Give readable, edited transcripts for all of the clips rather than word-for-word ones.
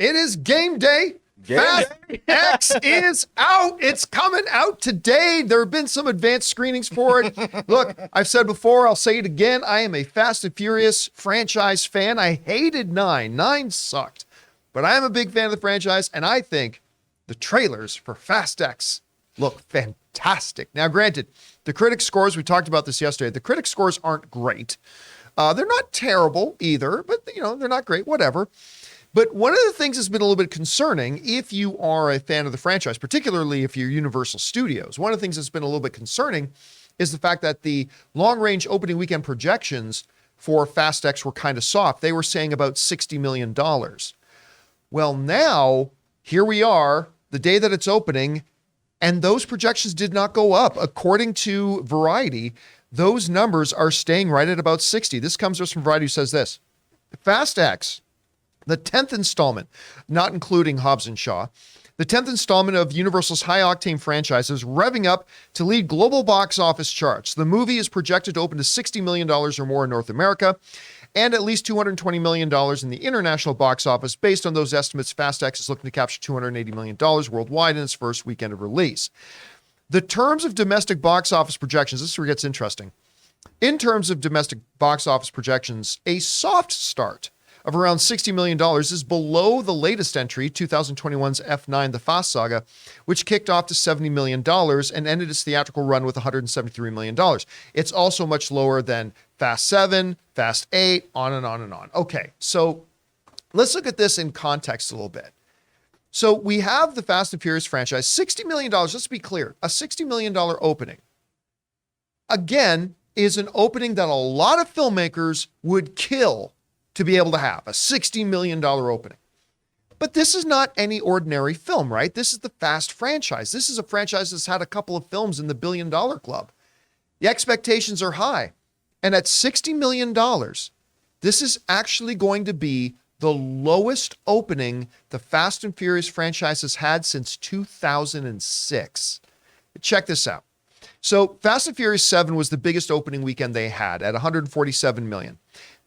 It is game day. Game Fast X is out. It's coming out today. There have been some advanced screenings for it. Look, I've said before, I'll say it again. I am a Fast and Furious franchise fan. I hated 9. 9 sucked. But I am a big fan of the franchise, and I think the trailers for Fast X look fantastic. Now, granted, the critic scores, we talked about this yesterday, the critic scores aren't great. They're not terrible either, but, they're not great, whatever. But one of the things that's been a little bit concerning, if you are a fan of the franchise, particularly if you're Universal Studios, one of the things that's been a little bit concerning is the fact that the long-range opening weekend projections for Fast X were kind of soft. They were saying about $60 million. Well, now, here we are, the day that it's opening, and those projections did not go up. According to Variety, those numbers are staying right at about 60. This comes to us from Variety, who says this: Fast X, the 10th installment, not including Hobbs and Shaw, the 10th installment of Universal's high-octane franchise is revving up to lead global box office charts. The movie is projected to open to $60 million or more in North America and at least $220 million in the international box office. Based on those estimates, Fast X is looking to capture $280 million worldwide in its first weekend of release. The terms of domestic box office projections, this is where it gets interesting. In terms of domestic box office projections, a soft start of around $60 million is below the latest entry, 2021's F9, The Fast Saga, which kicked off to $70 million and ended its theatrical run with $173 million. It's also much lower than Fast 7, Fast 8, on and on and on. Okay, so let's look at this in context a little bit. So we have the Fast and Furious franchise, $60 million, let's be clear, a $60 million opening. Again, is an opening that a lot of filmmakers would kill to be able to have, a $60 million opening. But this is not any ordinary film, right? This is the Fast franchise. This is a franchise that's had a couple of films in the $1 billion club. The expectations are high. And at $60 million, this is actually going to be the lowest opening the Fast and Furious franchise has had since 2006. Check this out. So Fast and Furious 7 was the biggest opening weekend they had at $147 million.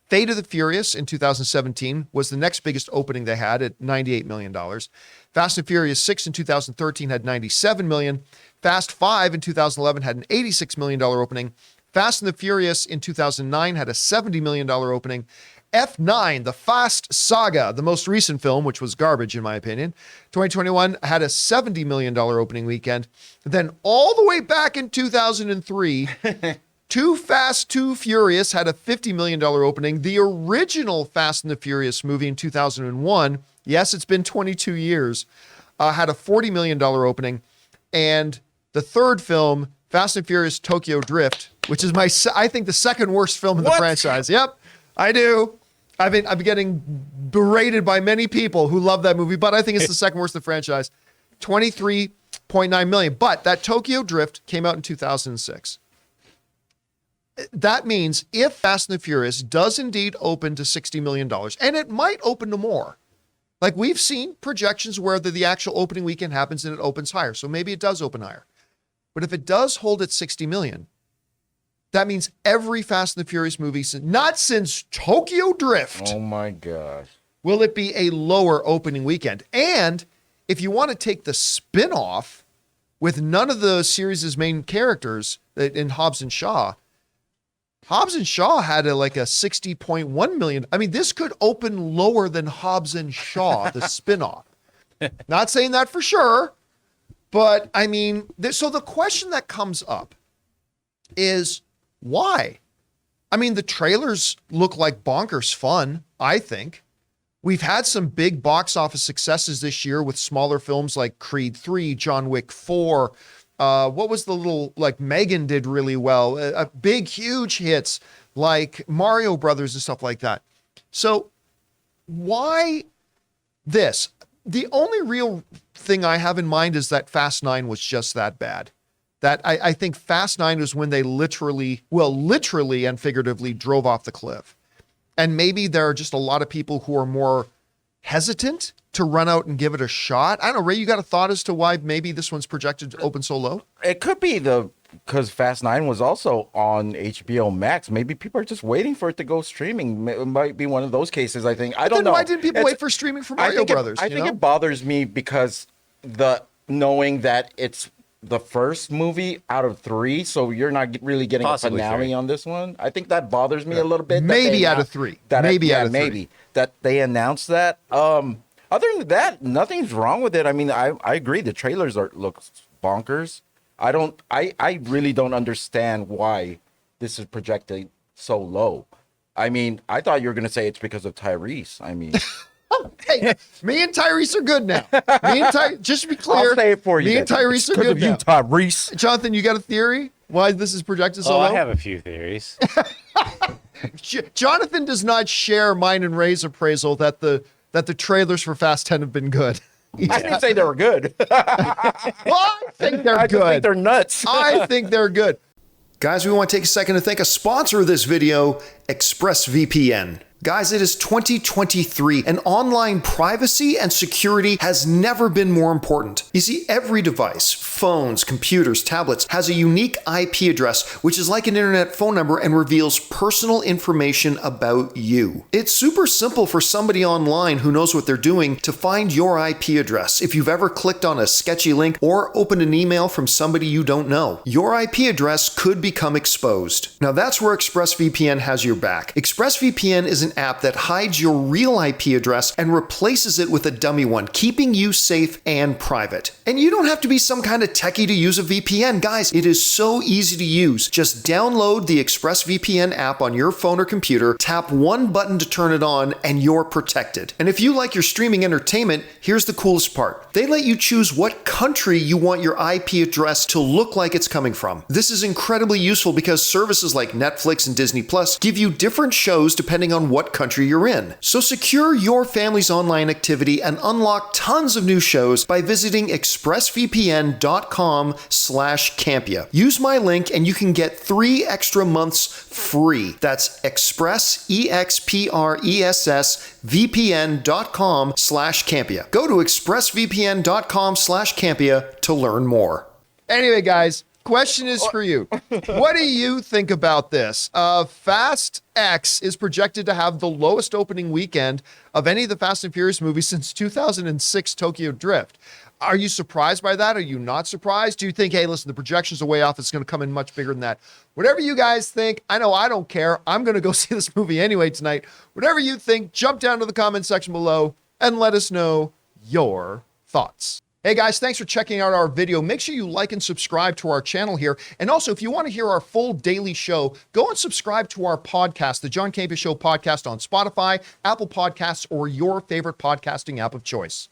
Fate of the Furious in 2017 was the next biggest opening they had at $98 million. Fast and Furious 6 in 2013 had $97 million. Fast 5 in 2011 had an $86 million opening. Fast and the Furious in 2009 had a $70 million opening. F9, The Fast Saga, the most recent film, which was garbage in my opinion, 2021 had a $70 million opening weekend. Then all the way back in 2003, Too Fast, Too Furious had a $50 million opening. The original Fast and the Furious movie in 2001, yes, it's been 22 years, had a $40 million opening. And the third film, Fast and Furious Tokyo Drift, which is I think the second worst film in the franchise. Yep, I do. I've been getting berated by many people who love that movie, but I think it's the second worst in the franchise. $23.9 million. But that Tokyo Drift came out in 2006. That means if Fast and the Furious does indeed open to $60 million, and it might open to more, like we've seen projections where the actual opening weekend happens and it opens higher. So maybe it does open higher. But if it does hold at $60 million, that means every Fast and the Furious movie, not since Tokyo Drift. Oh my gosh. Will it be a lower opening weekend? And if you want to take the spin-off with none of the series' main characters in Hobbs and Shaw, Hobbs and Shaw had a $60.1 million. I mean, this could open lower than Hobbs and Shaw, the spinoff. Not saying that for sure, but I mean, so the question that comes up is why? I mean, the trailers look like bonkers fun, I think. We've had some big box office successes this year with smaller films like Creed 3, John Wick 4, what was the little, Megan did really well, big, huge hits like Mario Brothers and stuff like that. So why this? The only real thing I have in mind is that Fast 9 was just that bad. That I think Fast 9 was when they literally and figuratively drove off the cliff. And maybe there are just a lot of people who are more hesitant to run out and give it a shot. I don't know, Ray, you got a thought as to why maybe this one's projected to open so low? It could be the because Fast 9 was also on HBO Max. Maybe people are just waiting for it to go streaming. It might be one of those cases, I think. I don't know. Why didn't people wait for streaming for Mario Brothers? I think it bothers me because knowing that it's the first movie out of 3, so you're not really getting possibly a finale on this one. I think that bothers me a little bit. Maybe out of 3. Maybe out of 3. Maybe that they announced that. Other than that, nothing's wrong with it. I mean, I agree. The trailers look bonkers. I really don't understand why this is projected so low. I mean, I thought you were going to say it's because of Tyrese. I mean, hey, me and Tyrese are good now. Just to be clear, I'll say it for you. Me and Tyrese are good now. Tyrese. Jonathan, you got a theory why this is projected so low? I have a few theories. Jonathan does not share mine and Ray's appraisal that the trailers for Fast 10 have been good. I didn't say they were good. Well, I think they're good. I think they're nuts. I think they're good. Guys, we want to take a second to thank a sponsor of this video, ExpressVPN. Guys, it is 2023, and online privacy and security has never been more important. You see, every device, phones, computers, tablets, has a unique IP address, which is like an internet phone number and reveals personal information about you. It's super simple for somebody online who knows what they're doing to find your IP address if you've ever clicked on a sketchy link or opened an email from somebody you don't know. Your IP address could become exposed. Now that's where ExpressVPN has your back. ExpressVPN is an app that hides your real IP address and replaces it with a dummy one, keeping you safe and private. And you don't have to be some kind of techie to use a VPN. Guys, it is so easy to use. Just download the ExpressVPN app on your phone or computer, tap one button to turn it on, and you're protected. And if you like your streaming entertainment, here's the coolest part. They let you choose what country you want your IP address to look like it's coming from. This is incredibly useful because services like Netflix and Disney Plus give you different shows depending on what country you're in. So secure your family's online activity and unlock tons of new shows by visiting expressvpn.com/Campea. Use my link and you can get 3 extra months free. That's expressvpn.com/Campea. Go to expressvpn.com/Campea to learn more. Anyway, guys, question is for you. What do you think about this? Fast X is projected to have the lowest opening weekend of any of the Fast and Furious movies since 2006 Tokyo Drift. Are you surprised by that? Are you not surprised? Do you think, hey, listen, the projections are way off. It's going to come in much bigger than that. Whatever you guys think, I know I don't care. I'm going to go see this movie anyway tonight. Whatever you think, jump down to the comment section below and let us know your thoughts. Hey guys, thanks for checking out our video. Make sure you like and subscribe to our channel here. And also, if you want to hear our full daily show, go and subscribe to our podcast, the John Campea Show podcast on Spotify, Apple Podcasts, or your favorite podcasting app of choice.